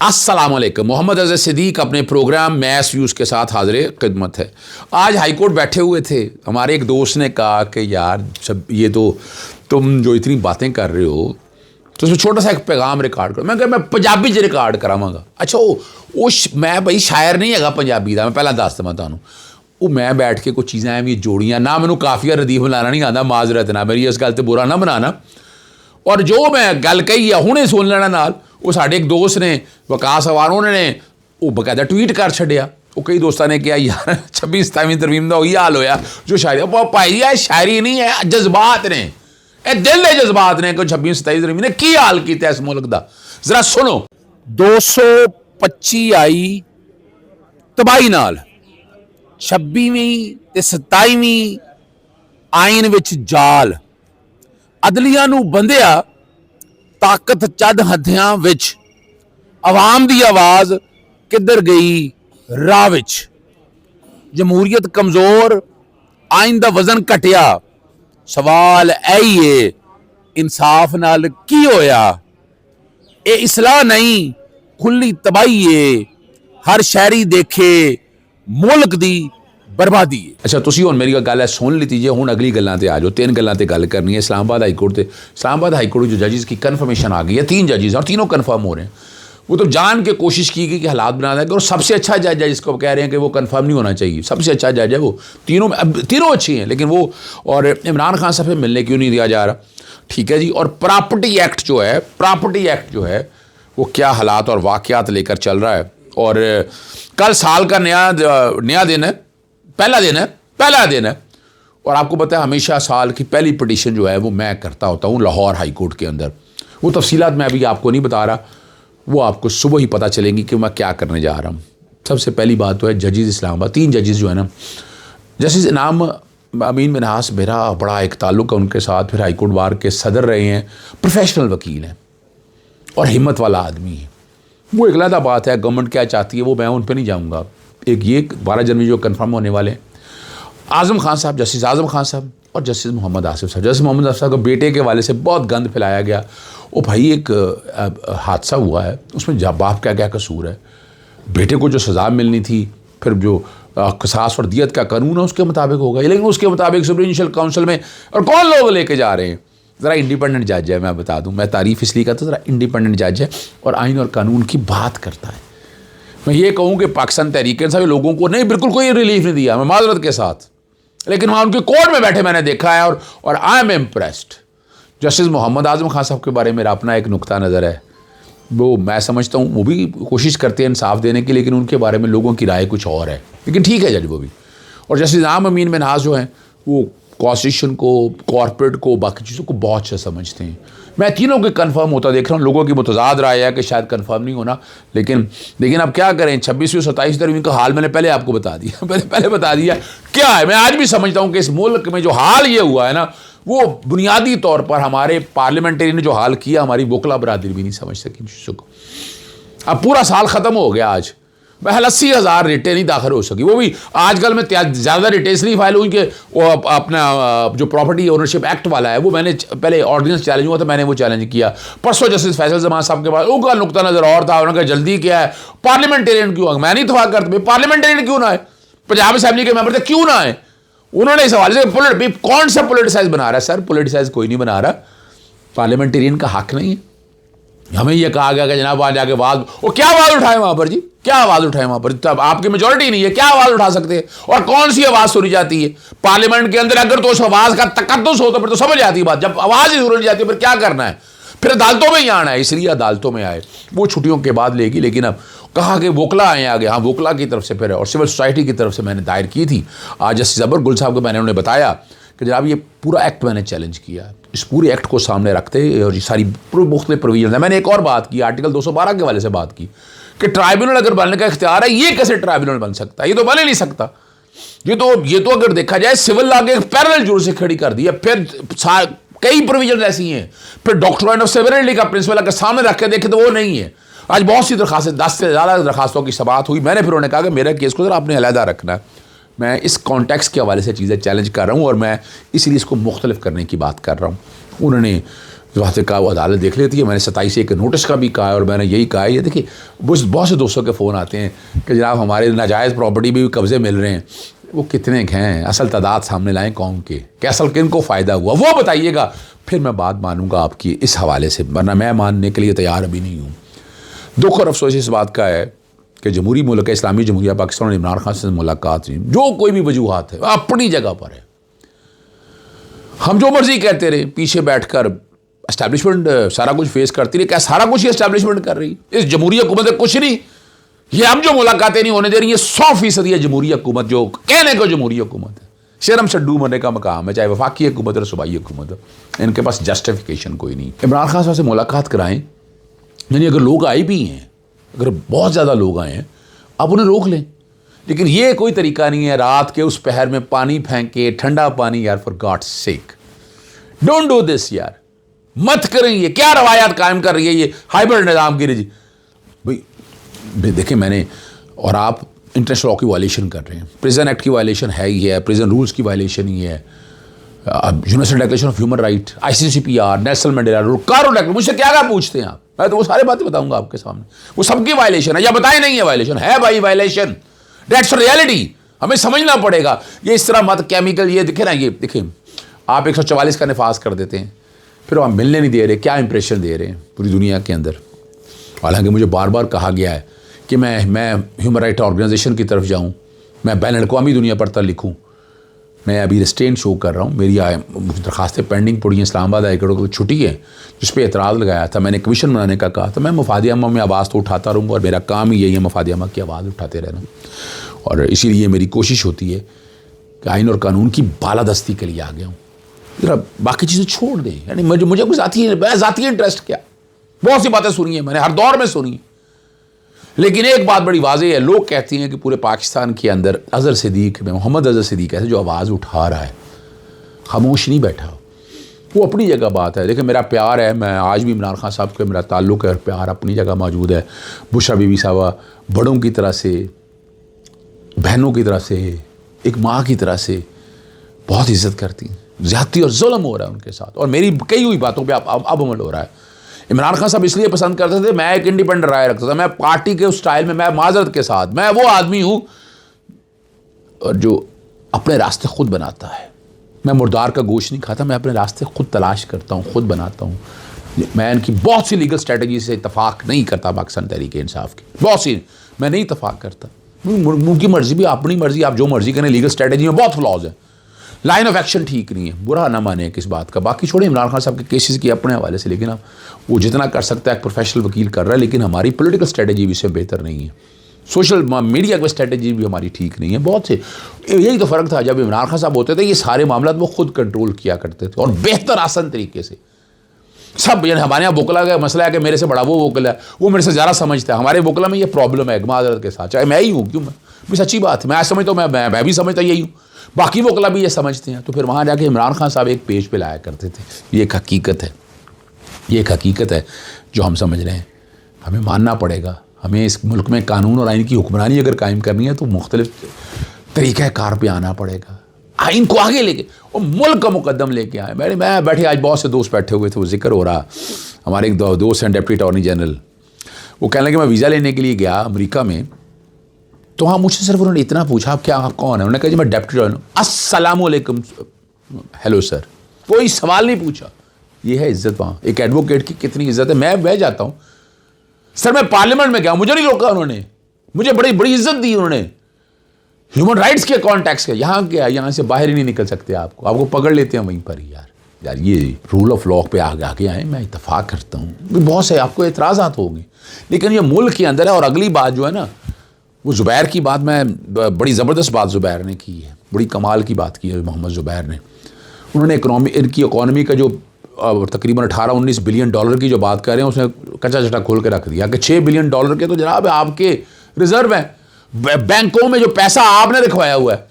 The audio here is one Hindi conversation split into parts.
अस्सलाम वालेकुम। मोहम्मद अज़हर सिद्दीक अपने प्रोग्राम मैस व्यूज़ के साथ हाज़िर खिदमत है। आज हाई कोर्ट बैठे हुए थे, हमारे एक दोस्त ने कहा कि यार सब ये तो तुम जो इतनी बातें कर रहे हो तो उसमें छोटा सा एक पैगाम रिकॉर्ड करो। मैं कहा मैं पंजाबी च रिकॉर्ड करावांगा। अच्छा मैं भाई शायर नहीं है पंजाबी का, मैं पहला दस देवां तुहानूं। वो मैं बैठ के कुछ चीज़ां एवं जोड़ियां ना, मैनू काफिया रदीफ लाना नहीं आता, माजरत ना, मेरी इस गल ते बुरा ना बनाना। और जो मैं गल कही है हुणे सुन लेना नाल। वो साढ़े एक दोस्त ने वकास अवार उन्होंने वो बकायदा ट्वीट कर छड़िया। वो कई दोस्तों ने कहा यार 26 27 तरमीम का वही हाल होया जो शायरी। भाई है शायरी नहीं है, जज्बात ने, ये दिल है जज्बात ने कि 26 27 तरमीम ने की हाल किया इस मुल्क का। जरा सुनो। 225 आई तबाही नाल, 26वीं ते 27वीं आइन विच जाल, अदलिया नूं बंधिया ताकत चद हथियां विच, अवाम दी आवाज़ किधर गई राह विच, जमहूरीयत कमज़ोर आइन दा वजन घटिया, सवाल ऐही है इंसाफ नाल की होया, ये इसलाह नहीं खुली तबाही है, हर शहरी देखे मुल्क दी बर्बादी है। अच्छा तुसीं हुण मेरी गल सुन लीती जे, हुण अगली गल्लां ते आ जाओ। 3 गल्लां ते गल करनी है। इस्लामाबाद हाई कोर्ट जो जजिस की कन्फर्मेशन आ गई है, 3 जजिस और तीनों कन्फर्म हो रहे हैं। वो तो जान के कोशिश की गई कि हालात बना देंगे। और सबसे अच्छा जज है जिसको कह रहे हैं कि वो कन्फर्म नहीं होना चाहिए, सबसे अच्छा जज है वो। तीनों अच्छी हैं, लेकिन वो और इमरान खान साहब से मिलने क्यों नहीं दिया जा रहा? ठीक है जी। और प्रॉपर्टी एक्ट जो है वो क्या हालात और वाक़यात लेकर चल रहा है। और कल साल का नया दिन है, पहला दिन है। और आपको पता है हमेशा साल की पहली पिटीशन जो है वो मैं करता होता हूँ लाहौर हाई कोर्ट के अंदर। वो तफसीलात मैं अभी आपको नहीं बता रहा, वो आपको सुबह ही पता चलेंगी कि मैं क्या करने जा रहा हूँ। सबसे पहली बात तो है जजिस इस्लामाबाद, 3 जजिस जो है ना, जस्टिस इनाम अमीन मिनहास, मेरा बड़ा एक ताल्लुक़ है उनके साथ। फिर हाई कोर्ट बार के सदर रहे हैं, प्रोफेशनल वकील हैं और हिम्मत वाला आदमी है। वो एक अलग बात है, गवर्नमेंट क्या चाहती है वो मैं उन पर नहीं जाऊँगा। एक ये 12 जनवरी जो कन्फर्म होने वाले हैं, आज़म खान साहब, जस्टिस आज़म खान साहब और जस्टिस मोहम्मद आसिफ साहब। जस्टिस मोहम्मद आसिफ साहब को बेटे के वाले से बहुत गंद फैलाया गया। वो भाई एक हादसा हुआ है, उसमें बाप का क्या कसूर है? बेटे को जो सज़ा मिलनी थी, फिर जो क़िसास और दियत का कानून है उसके मुताबिक होगा, लेकिन उसके मुताबिक सुप्रीम काउंसिल में और कौन लोग लेके जा रहे हैं? ज़रा इंडिपेंडेंट जज है, मैं बता दूँ, मैं तारीफ़ इसलिए करता, ज़रा इंडिपेंडेंट जज है और आइन और कानून की बात करता है। मैं ये कहूँ कि पाकिस्तान तहरीक इंसाफ लोगों को नहीं, बिल्कुल कोई रिलीफ नहीं दिया, मैं माजरत के साथ, लेकिन वहाँ उनके कोर्ट में बैठे मैंने देखा है और I am impressed. Justice Mohammad Azam Khan साहब के बारे में मेरा अपना एक नुक्ता नज़र है, वो मैं समझता हूँ वो भी कोशिश करते हैं इंसाफ देने की, लेकिन उनके बारे में लोगों की राय कुछ और है, लेकिन ठीक है जज वो भी। और जस्टिस इनाम अमीन मिनहास जो हैं वो कॉन्स्टिट्यूशन को, कॉर्पोरेट को, बाकी चीज़ों को बहुत अच्छा समझते हैं। मैं तीनों के कंफर्म होता देख रहा हूँ। लोगों की मुतज़ाद राय है कि शायद कंफर्म नहीं होना, लेकिन अब क्या करें, 26वीं 27वीं तरमीम का हाल मैंने पहले आपको बता दिया, पहले बता दिया क्या है। मैं आज भी समझता हूँ कि इस मुल्क में जो हाल ये हुआ है ना, वो बुनियादी तौर पर हमारे पार्लियामेंटेरियन ने जो हाल किया, हमारी वकला बरादरी भी नहीं समझ सकी चीज़ों को। अब पूरा साल ख़त्म हो गया, आज महल 80,000 रिटें नहीं दाखिल हो सकी। वो भी आजकल में ज़्यादा रिटें इसलिए फाइल हुई कि वो अपना जो प्रॉपर्टी ओनरशिप एक्ट वाला है वो मैंने पहले ऑर्डिनेंस चैलेंज हुआ था, मैंने वो चैलेंज किया। परसों जस्टिस फैसल जमान साहब के पास उनका नुकता नज़र और था, उन्होंने कहा जल्दी क्या है, पार्लियामेंटेरियन क्यों? मैं नहीं इतफाक करता, पार्लियामेंटेरियन क्यों ना आए, पंजाब असेंबली के मेंबर थे क्यों ना आए? उन्होंने इस हवाले से कौन सा पोलिटिसाइज बना रहा है? सर पोलिटिसाइज कोई नहीं बना रहा, पार्लियामेंटेरियन का हक नहीं है। हमें यह कहा गया कि जनाब वहाँ जाके आवाज़, वो क्या आवाज़ उठाए वहाँ पर जी, क्या आवाज़ उठाए वहाँ पर? तब आपकी मेजॉरिटी नहीं है, क्या आवाज़ उठा सकते हैं? और कौन सी आवाज़ सुनी जाती है पार्लियामेंट के अंदर? अगर तो उस आवाज़ का तकद्दुस हो तो फिर तो समझ आती है बात, जब आवाज़ ही सुनी जाती है फिर क्या करना है? फिर अदालतों में ही आना है, इसलिए अदालतों में आए, वो छुट्टियों के बाद लेगी। लेकिन अब कहा कि वकला आए आगे, हाँ वकला की तरफ से फिर और सिविल सोसाइटी की तरफ से मैंने दायर की थी। आज जस्टिस अबर गुल साहब को मैंने उन्हें बताया कि जनाब ये पूरा एक्ट मैंने चैलेंज किया, इस पूरे एक्ट को सामने रखते और ये सारी मुख्तलिफ प्रोविजन है। मैंने एक और बात की, आर्टिकल 212 के वाले से बात की कि ट्राइब्यूनल अगर बनने का इख्तियार है, ये कैसे ट्राइब्यूनल बन सकता है? ये तो बन ही नहीं सकता। ये तो अगर देखा जाए सिविल लॉ के पैरेलल जुड़ से खड़ी कर दी है। फिर कई प्रोविजन ऐसी हैं, फिर डॉक्ट्राइन ऑफ सिविलिटी का प्रिंसिपल अगर सामने रख के देखे तो वो नहीं है। आज बहुत सी दरखास्तें, 10 से ज़्यादा दरखास्तों की समाअत हुई। मैंने फिर उन्होंने कहा कि मेरा केस को जरा आपने अलहदा रखना है। मैं इस कॉन्टेक्स्ट के हवाले से चीज़ें चैलेंज कर रहा हूँ और मैं इसीलिए इसको मुख्तलिफ करने की बात कर रहा हूँ। उन्होंने वहाँ से कहा वो अदालत देख लेती है। मैंने 27 एक नोटिस का भी कहा है और मैंने यही कहा है, ये देखिए बहुत से दोस्तों के फ़ोन आते हैं कि जनाब हमारे नाजायज़ प्रॉपर्टी भी कब्ज़े मिल रहे हैं। वो कितने हैं, असल तादाद सामने लाएं कौन के, कि असल किन को फ़ायदा हुआ वो बताइएगा, फिर मैं बात मानूंगा आपकी इस हवाले से, वरना मैं मानने के लिए तैयार अभी नहीं हूँ। दुख और अफसोस इस बात का है कि जमहूरी मुल्क इस्लामी जमहूरिया पाकिस्तान और इमरान खान से मुलाकात हुई, जो कोई भी वजूहात है अपनी जगह पर है। हम जो मर्जी कहते रहे, पीछे बैठकर एस्टैब्लिशमेंट सारा कुछ फेस करती रही। क्या सारा कुछ ही एस्टैब्लिशमेंट कर रही? इस जमहूरी हुकूमत है कुछ नहीं। ये हम जो मुलाकातें नहीं होने दे रही है 100% है जमहूरी हुकूमत, जो कहने को जमहूरी हुकूमत है। शर्म से डूब मरने का मकाम है, चाहे वफाकी हुकूमत और सूबाई हुकूमत हो। इनके पास जस्टिफिकेशन कोई नहीं। इमरान खान साहब से मुलाकात कराएं, यानी अगर लोग आए भी हैं, अगर बहुत ज़्यादा लोग आए हैं, आप उन्हें रोक लें। लेकिन ये कोई तरीका नहीं है रात के उस पहर में पानी फेंक के, ठंडा पानी, यार for God's sake don't do this यार, मत करें। ये क्या रवायात कायम कर रही है ये हाइब्रिड निज़ाम की जी। भाई देखें, मैंने और आप इंटरनेशनल लॉ की वायलेशन कर रहे हैं, प्रिजन एक्ट की वायलेशन है ही है, प्रिजन रूल्स की वायलेशन ही है, universal declaration of human right, ICCPR, national Mandela rule, कारो डेक्लेरेशन। मुझसे क्या पूछते हैं आप? मैं तो वो सारी बातें बताऊंगा आपके सामने। वो सबकी वायलेशन है या बताए नहीं है वायलेशन है? भाई वायलेशन, दैट्स रियलिटी, हमें समझना पड़ेगा। ये इस तरह मत केमिकल, ये दिखे ना, ये देखिए आप 144 का नफाज कर देते हैं, फिर आप मिलने नहीं दे रहे, क्या इंप्रेशन दे रहे हैं पूरी दुनिया के अंदर। हालांकि मुझे बार बार कहा गया है कि मैं ह्यूमन राइट ऑर्गेनाइजेशन की तरफ जाऊं, मैं बैन अवी दुनिया पर तक लिखूं। मैं अभी रिस्ट्रेंट शो कर रहा हूं, मेरी दरखास्तें पेंडिंग पड़ी हैं। इस्लामाबाद हाई कोर्ट को छुट्टी है जिस पर एतराज़ लगाया था, मैंने कमीशन बनाने का कहा था। मैं मफाद अम्मा में आवाज़ तो उठाता रहूँगा और मेरा काम ही यही है मफाद अम्मा की आवाज़ उठाते रहना। और इसीलिए मेरी कोशिश होती है कि आइन और कानून की बालादस्ती के लिए आ गया हूँ। जरा बाकी चीज़ें छोड़ दें, यानी मुझे कुछ ज़ाती इंटरेस्ट क्या, बहुत सी बातें सुनी है मैंने, हर दौर में सुनी है। लेकिन एक बात बड़ी वाज़ेह है, लोग कहते हैं कि पूरे पाकिस्तान के अंदर अज़हर सिद्दीक में मोहम्मद अज़हर सिद्दीक ऐसे जो आवाज़ उठा रहा है, खामोश नहीं बैठा। वो अपनी जगह बात है। देखिए मेरा प्यार है, मैं आज भी इमरान खान साहब के मेरा ताल्लुक़ है और प्यार अपनी जगह मौजूद है। बुशरा बीबी साहबा बड़ों की तरह से, बहनों की तरह से, एक माँ की तरह से बहुत इज़्ज़त करती हैं। ज़्यादती और जुल्म हो रहा है उनके साथ, और मेरी कई हुई बातों पे अब अमल हो रहा है। इमरान खान साहब इसलिए पसंद करते थे, मैं एक इंडिपेंडेंट राय रखता था, मैं पार्टी के उस स्टाइल में, मैं माजरत के साथ, मैं वो आदमी हूँ और जो अपने रास्ते खुद बनाता है। मैं मुर्दार का गोश्त नहीं खाता, मैं अपने रास्ते खुद तलाश करता हूँ, खुद बनाता हूँ। मैं इनकी बहुत सी लीगल स्ट्रेटजी से इतफाक़ नहीं करता, पाकिस्तान तहरीक इंसाफ की बहुत सी मैं नहीं इतफाक़ करता। मुल्क की मर्जी भी अपनी मर्जी, आप जो मर्जी करें, लीगल स्ट्रेटजी में बहुत फ्लॉज है, लाइन ऑफ एक्शन ठीक नहीं है, बुरा ना माने किस बात का। बाकी छोड़े इमरान खान साहब के केसेस की अपने हवाले से, लेकिन आप वो जितना कर सकता है एक प्रोफेशनल वकील कर रहा है, लेकिन हमारी पॉलिटिकल स्ट्रेटजी भी इससे बेहतर नहीं है, सोशल मीडिया की स्ट्रेटजी भी हमारी ठीक नहीं है। बहुत से यही तो फ़र्क था, जब इमरान खान साहब होते थे ये सारे मामला वो खुद कंट्रोल किया करते थे और बेहतर आसान तरीके से। सब यानी हमारे यहाँ वोकला का मसला है कि मेरे से बड़ा वो वोकला है, वो मेरे से ज़्यादा समझता है। हमारे वोकला में ये प्रॉब्लम है माजरत के साथ, चाहे मैं ही हूँ, क्यों मैं सच्ची बात है, मैं समझता हूँ, मैं भी समझता यही हूँ, बाकी वोकला भी ये समझते हैं। तो फिर वहाँ जाके इमरान खान साहब एक पेज पे लाया करते थे। ये एक हकीकत है, ये एक हकीकत है जो हम समझ रहे हैं, हमें मानना पड़ेगा। हमें इस मुल्क में कानून और आइन की हुक्मरानी अगर कायम करनी है तो मुख्तलिफ तरीक़ाकार पे आना पड़ेगा, आइन को आगे लेके और मुल्क का मुकदम लेके आए। मैं बैठे, आज बहुत से दोस्त बैठे हुए थे, वो जिक्र हो रहा, हमारे एक दोस्त हैं डिप्टी अटॉर्नी जनरल, वो कहने लगे मैं वीज़ा लेने के लिए गया अमेरिका में, तो हाँ मुझसे सिर्फ उन्होंने इतना पूछा आप क्या, आप कौन है? उन्होंने कहा जी मैं डिप्टी अटॉर्नी। अस्सलामु अलैकुम, हेलो सर, कोई सवाल नहीं पूछा। ये है इज्जत। वहाँ एक एडवोकेट की कितनी इज्जत है। मैं जाता हूँ सर, मैं पार्लियामेंट में गया, मुझे नहीं रोका उन्होंने, मुझे बड़ी बड़ी इज्जत दी उन्होंने। ह्यूमन राइट्स के कॉन्टेक्स्ट के, यहाँ क्या, यहाँ से बाहर ही नहीं निकल सकते, आपको पकड़ लेते हैं वहीं पर ही। यार ये रूल ऑफ लॉ पे आगे आए, मैं इत्तफाक करता हूँ। बहुत से आपको एतराज़ात होंगे, लेकिन ये मुल्क के अंदर है। और अगली बात जो है ना, वो ज़ुबैर की बात, मैं बड़ी ज़बरदस्त बात ज़ुबैर ने की है, बड़ी कमाल की बात की है मोहम्मद ज़ुबैर ने। उन्होंने इनकी इकॉनमी का जो तकरीबन 18-19 बिलियन डॉलर की जो बात कर रहे हैं, उसने कच्चा चटा खोल के रख दिया कि 6 बिलियन डॉलर के तो जनाब आपके रिजर्व हैं, बैंकों में जो पैसा आपने रखवाया हुआ है,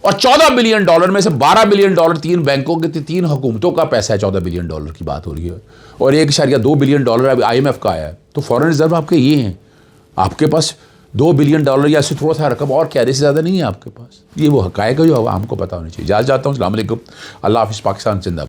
और 14 बिलियन डॉलर में से 12 बिलियन डॉलर 3 बैंकों के, 3 हुकूमतों का पैसा है। 14 बिलियन डॉलर की बात हो रही है, और 1.2 बिलियन डॉलर अभी IMF का आया है। तो फॉरेन रिजर्व आपके ये हैं, आपके पास 2 बिलियन डॉलर या इससे थोड़ा सा रकम और क्या, इससे ज़्यादा नहीं है आपके पास। ये वो हक़ाइक़ है जो आम को पता होनी चाहिए। जाता हूँ, अस्सलाम वालेकुम, अल्लाह हाफ़िज़, पाकिस्तान जिंदाबाद।